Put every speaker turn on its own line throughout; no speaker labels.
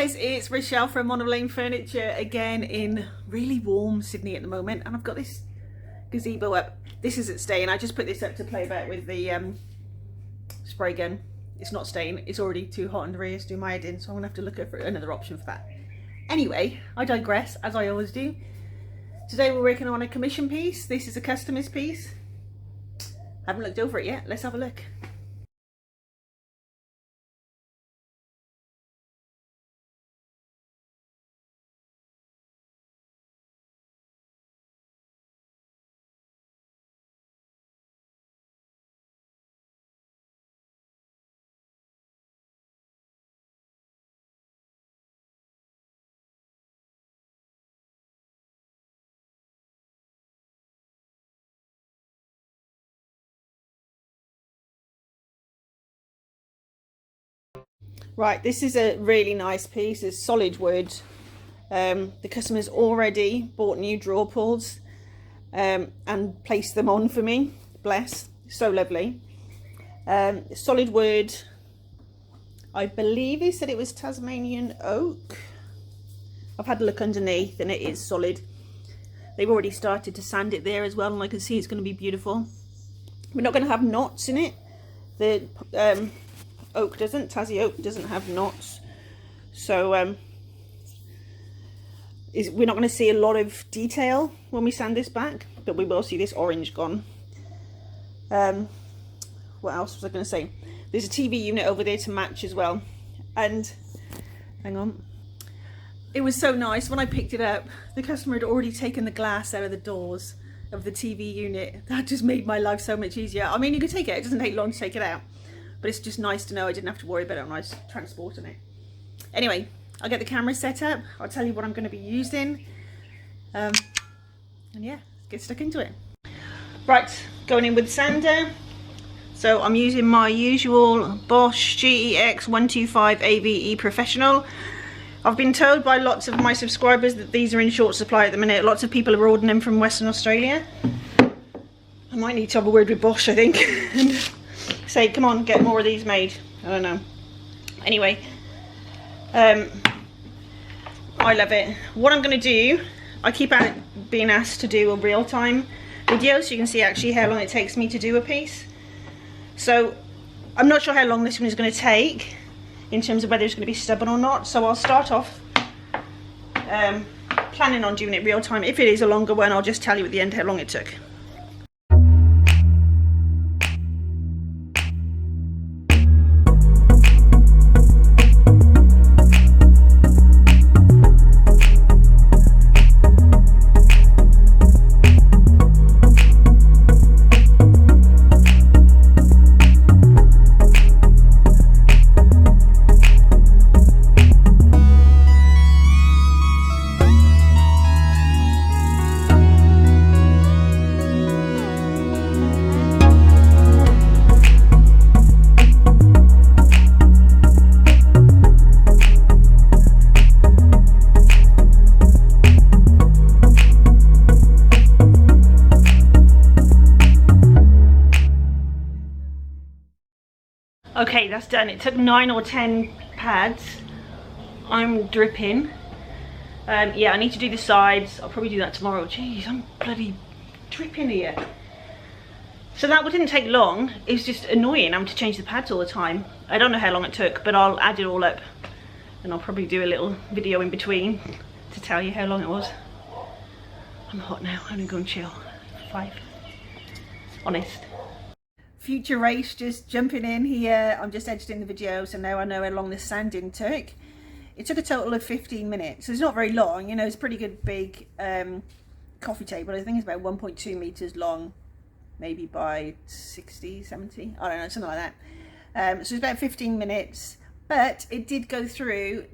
guys, it's Rachelle from Monoline Furniture again in really warm Sydney at the moment, and I've got this gazebo up. This isn't staying. I just put this up to play about with the spray gun. It's not staying. It's already too hot under here to do my head in, so I'm gonna have to look for another option for that. Anyway, I digress, as I always do. Today we're working on a commission piece. This is a customized piece. Haven't looked over it yet. Let's have a look. Right, this is a really nice piece. It's solid wood. The customer's already bought new drawer pulls and placed them on for me. Bless, so lovely. Solid wood. I believe he said it was Tasmanian oak. I've had a look underneath and it is solid. They've already started to sand it there as well, and I can see it's going to be beautiful. We're not going to have knots in it. The oak doesn't, Tassie oak doesn't have knots, so we're not going to see a lot of detail when we sand this back, but we will see this orange gone. What else was I going to say? There's a TV unit over there to match as well, and hang on, it was so nice when I picked it up. The customer had already taken the glass out of the doors of the TV unit. That just made my life so much easier. I mean, you could take it, it doesn't take long to take it out, but it's just nice to know I didn't have to worry about it when I was transporting it. Anyway, I'll get the camera set up. I'll tell you what I'm going to be using. And yeah, let's get stuck into it. Right, going in with sander. So I'm using my usual Bosch GEX 125 AVE Professional. I've been told by lots of my subscribers that these are in short supply at the minute. Lots of people are ordering them from Western Australia. I might need to have a word with Bosch, I think. Say, come on, get more of these made. I don't know. Anyway, I love it. What I'm going to do, I keep being asked to do a real-time video so you can see actually how long it takes me to do a piece. So I'm not sure how long this one is going to take in terms of whether it's going to be stubborn or not. So I'll start off planning on doing it real-time. If it is a longer one, I'll just tell you at the end how long it took. Okay, that's done. It took 9 or 10 pads. I'm dripping. Yeah, I need to do the sides. I'll probably do that tomorrow. Jeez, I'm bloody dripping here. So that didn't take long. It was just annoying having to change the pads all the time. I don't know how long it took, but I'll add it all up. And I'll probably do a little video in between to tell you how long it was. I'm hot now. I'm gonna go and chill. 5. Honest. Future Race just jumping in here. I'm just editing the video, so now I know how long this sanding took. It took a total of 15 minutes, so it's not very long. You know, it's a pretty good big coffee table. I think it's about 1.2 meters long, maybe by 60, 70, I don't know, something like that. So it's about 15 minutes, but it did go through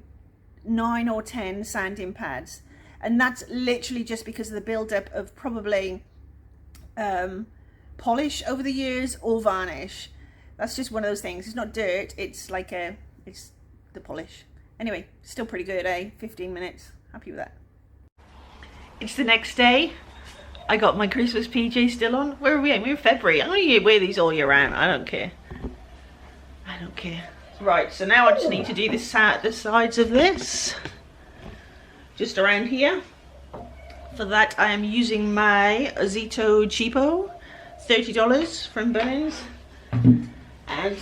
9 or 10 sanding pads, and that's literally just because of the build-up of probably polish over the years or varnish. That's just one of those things. It's not dirt, it's like it's the polish. Anyway, still pretty good, eh? 15 minutes, happy with that. It's the next day. I got my Christmas PJ still on. Where are we at? We're in February. I'm gonna wear these all year round. I don't care. I don't care. Right, so now I just need to do the sides of this, just around here. For that I am using my Zito Cheapo, $30 from Bunnings, and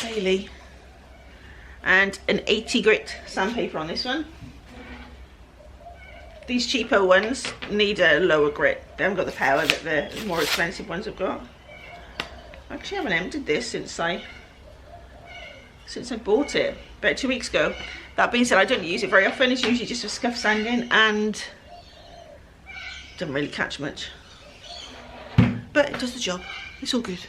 Bailey, and an 80 grit sandpaper on this one. These cheapo ones need a lower grit. They haven't got the power that the more expensive ones have got. I actually haven't emptied this since I bought it about 2 weeks ago. That being said, I don't use it very often. It's usually just for scuff sanding and doesn't really catch much. But it does the job. It's all good.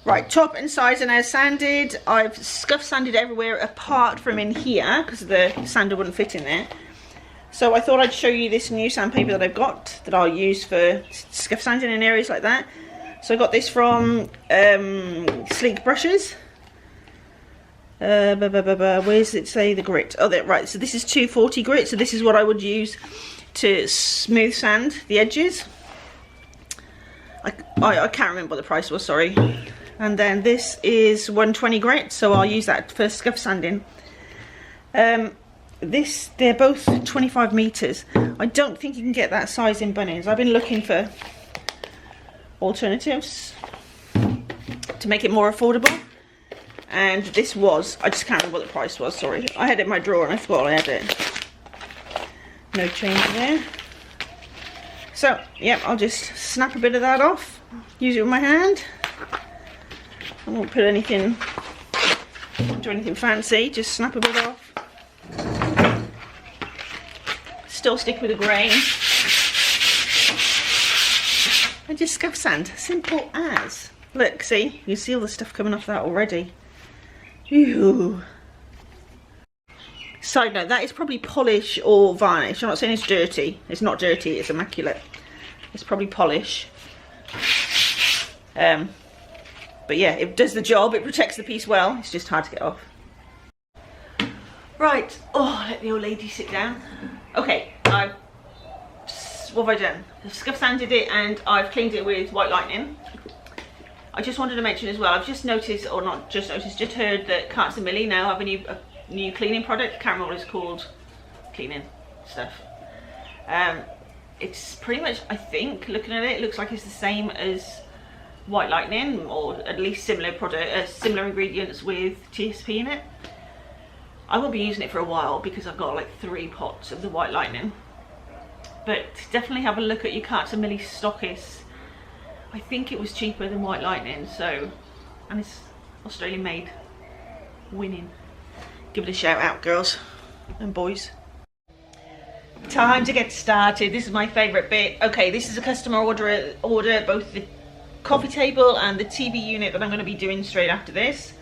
Right, top and sides are now sanded. I've scuff sanded everywhere apart from in here because the sander wouldn't fit in there. So I thought I'd show you this new sandpaper that I've got that I'll use for scuff sanding in areas like that. So I got this from Sleek Brushes. Where does it say the grit? Oh, there, right. So this is 240 grit. So this is what I would use to smooth sand the edges. I can't remember what the price was, sorry. And then this is 120 grit, so I'll use that for scuff sanding. They're both 25 meters. I don't think you can get that size in Bunnings. I've been looking for alternatives to make it more affordable. And this was, I just can't remember what the price was, sorry. I had it in my drawer and I thought I had it. No change there. So, yeah, I'll just snap a bit of that off. Use it with my hand. I won't put anything, do anything fancy, just snap a bit off. Still stick with the grain. And just scuff sand, simple as. Look, see, you see all the stuff coming off that already. Ew. Side note, that is probably polish or varnish. I'm not saying it's dirty. It's not dirty, it's immaculate. It's probably polish. But yeah, it does the job, it protects the piece well, it's just hard to get off. Right, oh, let the old lady sit down. Okay, what have I done? I've scuff sanded it and I've cleaned it with White Lightning. I just wanted to mention as well, I've just noticed, or not just noticed, just heard that Carts and Millie now have a new cleaning product. Can't remember what it's called, cleaning stuff. It's pretty much, I think, looking at it, it looks like it's the same as White Lightning, or at least similar product, similar ingredients with TSP in it. I won't be using it for a while because I've got like 3 pots of the White Lightning. But definitely have a look at your Carts and Millie stockists. I think it was cheaper than White Lightning, so, and it's Australian made. Winning. Give it a shout out, girls and boys. Time to get started. This is my favourite bit. Okay, this is a customer order, both the coffee table and the TV unit that I'm going to be doing straight after this.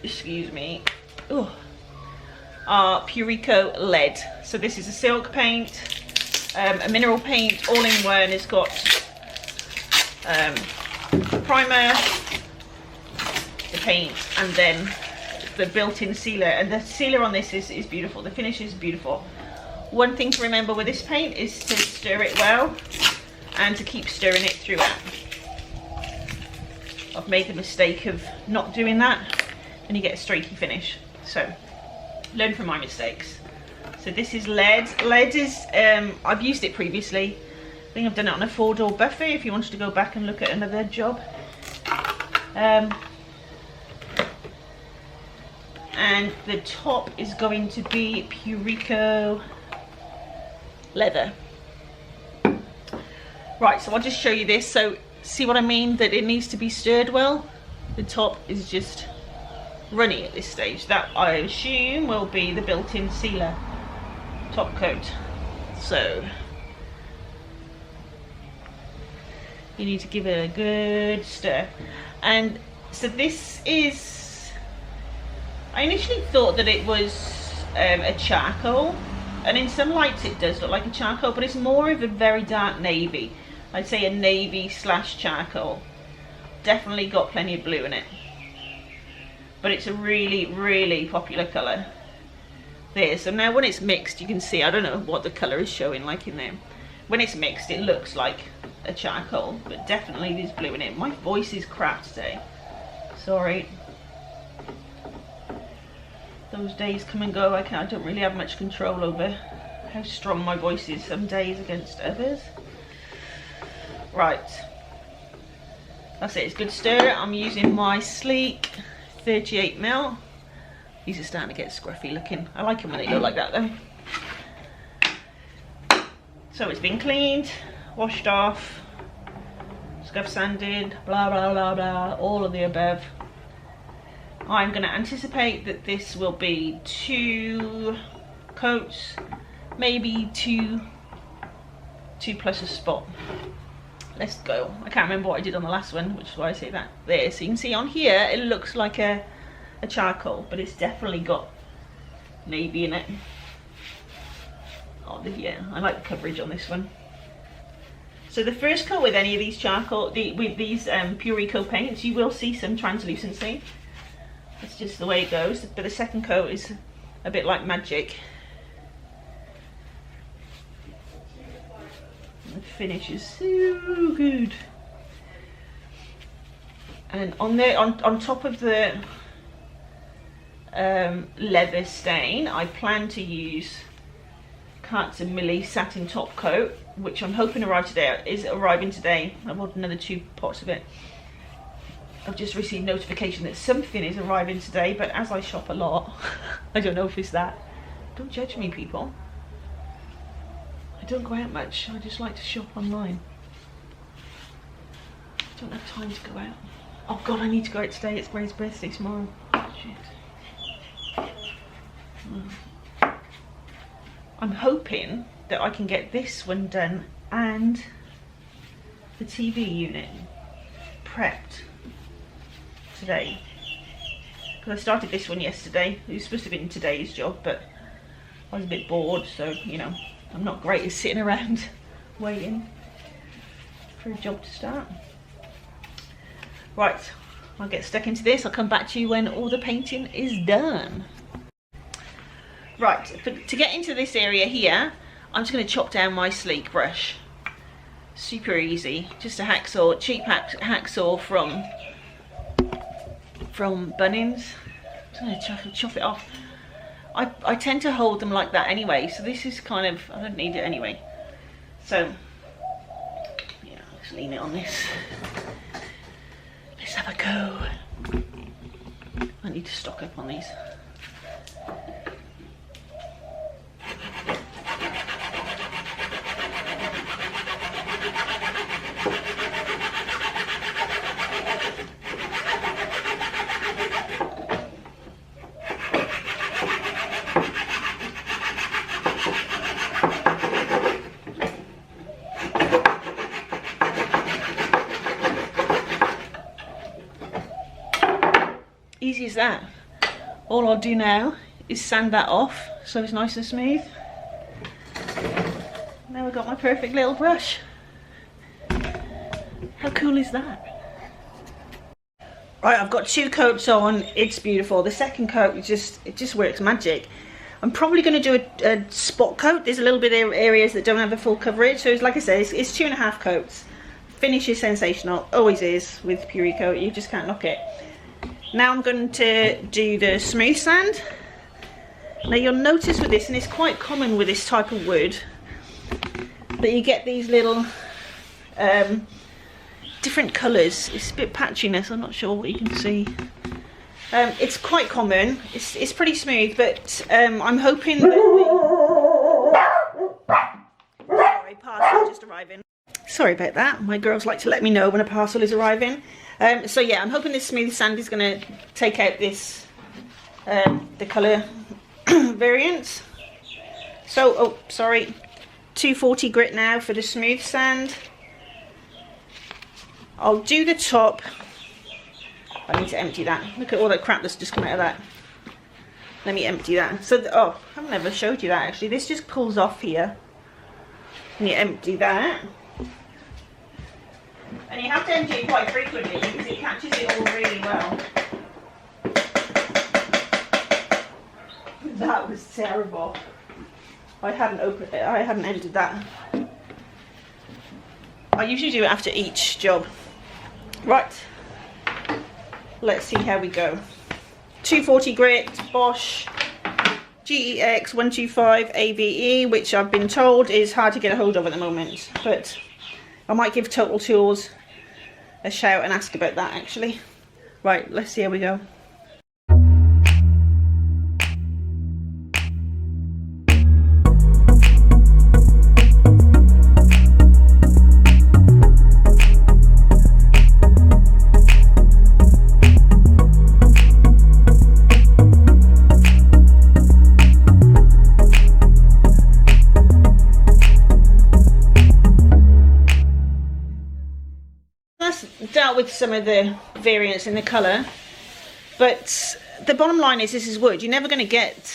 Excuse me. Oh, are Purico Lead. So this is a silk paint, a mineral paint, all in one. It's got primer, the paint, and then the built-in sealer. And the sealer on this is beautiful. The finish is beautiful. One thing to remember with this paint is to stir it well and to keep stirring it throughout. I've made the mistake of not doing that and you get a streaky finish. So learn from my mistakes. So this is lead. Lead is, I've used it previously. I think I've done it on a 4-door buffet if you wanted to go back and look at another job. And the top is going to be Purico leather. Right, so I'll just show you this. So see what I mean, that it needs to be stirred well. The top is just runny at this stage. That, I assume, will be the built-in sealer top coat. So you need to give it a good stir. And so this is, I initially thought that it was a charcoal and in some lights it does look like a charcoal, but it's more of a very dark navy. I'd say a navy slash charcoal. Definitely got plenty of blue in it, but it's a really, really popular colour. There, so now when it's mixed, you can see, I don't know what the colour is showing like in there. When it's mixed, it looks like a charcoal, but definitely there's blue in it. My voice is crap today, sorry. Those days come and go. I don't really have much control over how strong my voice is some days against others. Right, that's it, it's good stir. I'm using my sleek 38mm. These are starting to get scruffy looking. I like them when they look like that though. So it's been cleaned, washed off, scuff sanded, blah blah blah blah, all of the above. I'm going to anticipate that this will be 2 coats, maybe two plus a spot. Let's go. I can't remember what I did on the last one, which is why I say that. There, so you can see on here it looks like a charcoal, but it's definitely got navy in it. Oh yeah, I like the coverage on this one. So the first coat with any of these charcoal, with these FURRY paints, you will see some translucency. That's just the way it goes. But the second coat is a bit like magic. The finish is so good. And on top of the leather stain, I plan to use Carts and Millie satin top coat, which I'm hoping is arriving today. I've ordered another 2 pots of it. I've just received notification that something is arriving today, but as I shop a lot, I don't know if it's that. Don't judge me, people. I don't go out much. I just like to shop online. I don't have time to go out. Oh God, I need to go out today. It's Gray's birthday tomorrow. Shit. I'm hoping that I can get this one done and the TV unit prepped today, because I started this one yesterday. It was supposed to have been today's job, but I was a bit bored, so you know, I'm not great at sitting around waiting for a job to start. Right, I'll get stuck into this. I'll come back to you when all the painting is done. Right, to get into this area here, I'm just going to chop down my sleek brush. Super easy, just a hacksaw, cheap hacksaw from Bunnings. I'm going to chop it off. I tend to hold them like that anyway, so this is kind of, I don't need it anyway. So, yeah, let's lean it on this. Let's have a go. I need to stock up on these. Easy as that. All I'll do now is sand that off so it's nice and smooth. Now I've got my perfect little brush. How cool is that? Right, I've got 2 coats on. It's beautiful. The second coat it just works magic. I'm probably going to do a spot coat. There's a little bit of areas that don't have the full coverage, so it's, like I said, it's 2.5 coats. Finish is sensational, always is with FURRY coat. You just can't knock it. Now I'm going to do the smooth sand. Now you'll notice with this, and it's quite common with this type of wood, that you get these little different colours. It's a bit patchiness, I'm not sure what you can see. It's quite common, it's pretty smooth, but I'm hoping that sorry, parcel just arriving. Sorry about that, my girls like to let me know when a parcel is arriving. So yeah, I'm hoping this smooth sand is going to take out this, the colour variants. So, oh, sorry, 240 grit now for the smooth sand. I'll do the top. I need to empty that. Look at all that crap that's just come out of that. Let me empty that. So, oh, I've never showed you that actually. This just pulls off here. And you empty that. And you have to empty it quite frequently because it catches it all really well. That was terrible. I hadn't opened it. I hadn't emptied that. I usually do it after each job. Right. Let's see how we go. 240 grit, Bosch, GEX 125 AVE, which I've been told is hard to get a hold of at the moment. But I might give Total Tools a shout and ask about that actually. Right, let's see how we go. Dealt with some of the variants in the colour, but the bottom line is this is wood. You're never going to get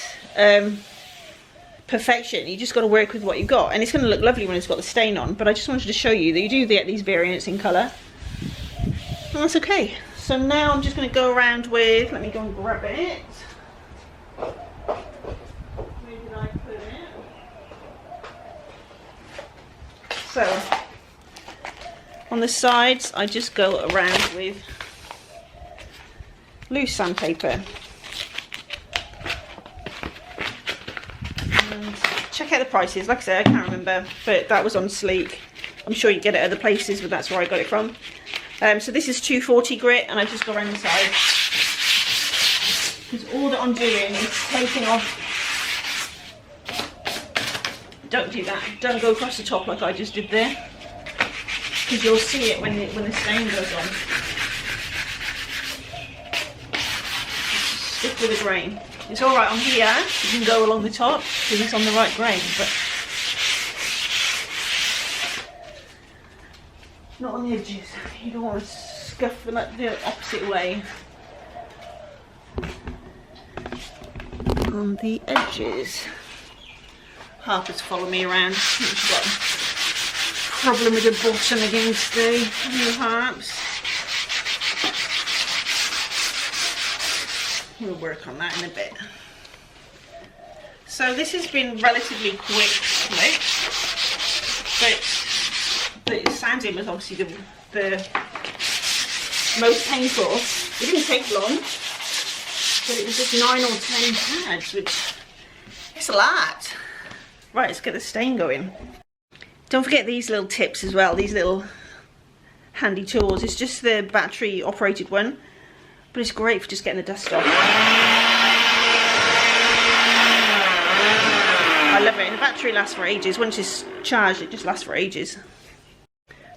perfection. You just got to work with what you've got, and it's going to look lovely when it's got the stain on. But I just wanted to show you that you do get these variants in colour, and that's okay. So now I'm just going to go around with, let me go and grab it. Where did I put it? So on the sides, I just go around with loose sandpaper. And check out the prices. Like I said, I can't remember, but that was on Sleek. I'm sure you get it at other places, but that's where I got it from. So this is 240 grit, and I just go around the side. Because all that I'm doing is taking off. Don't do that. Don't go across the top like I just did there. Because you'll see it when the stain goes on. Stick with the grain. It's alright on here, you can go along the top because it's on the right grain, but not on the edges. You don't want to scuff them up the opposite way. On the edges. Harper's following me around. She's got problem with the bottom against the new harps. We'll work on that in a bit. So this has been relatively quick split, but the sanding was obviously the most painful. It didn't take long, but it was just 9 or 10 pads, which is a lot. Right, let's get the stain going. Don't forget these little tips as well, these little handy tools. It's just the battery operated one, but it's great for just getting the dust off. I love it, and the battery lasts for ages. Once it's charged, it just lasts for ages.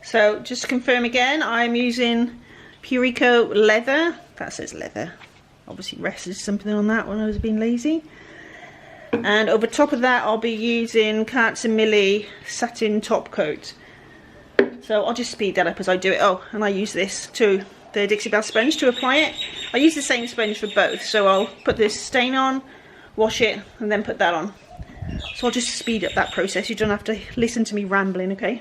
So just to confirm again, I'm using Purico leather. That says leather. Obviously rested something on that when I was being lazy. And over top of that, I'll be using Carts and Millie satin top coat. So I'll just speed that up as I do it. Oh, and I use this too, the Dixie Belle sponge to apply it. I use the same sponge for both. So I'll put this stain on, wash it, and then put that on. So I'll just speed up that process. You don't have to listen to me rambling, okay?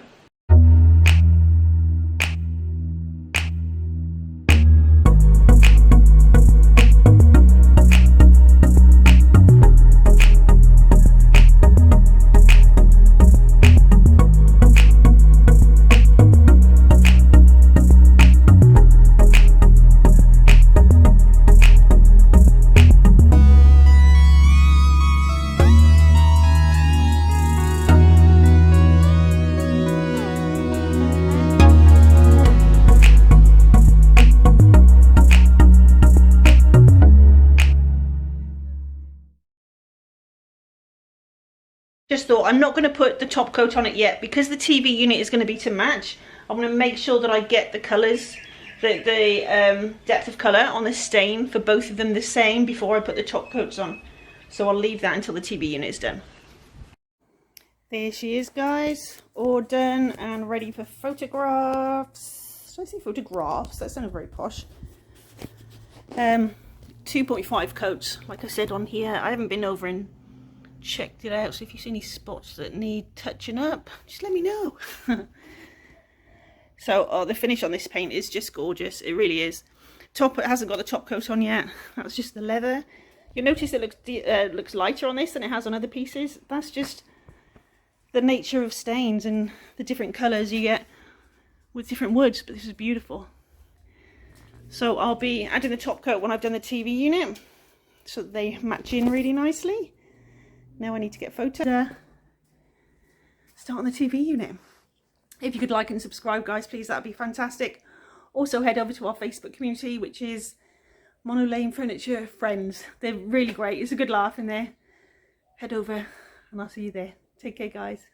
Just thought, I'm not going to put the top coat on it yet because the TV unit is going to be to match. I'm going to make sure that I get the colours, the depth of colour on the stain for both of them the same before I put the top coats on. So I'll leave that until the TV unit is done. There she is, guys, all done and ready for photographs. Should I say photographs? That sounded very posh. 2.5 coats, like I said on here. I haven't been over and checked it out, so if you see any spots that need touching up, just let me know. So the finish on this paint is just gorgeous. It really is. Top, it hasn't got the top coat on yet. That's just the leather. You'll notice it looks lighter on this than it has on other pieces. That's just the nature of stains and the different colours you get with different woods, but this is beautiful. So I'll be adding the top coat when I've done the TV unit, so that they match in really nicely. Now I need to get photos. Start on the TV unit. If you could like and subscribe, guys, please, that'd be fantastic. Also head over to our Facebook community, which is Mono Lane Furniture Friends. They're really great. It's a good laugh in there. Head over and I'll see you there. Take care, guys.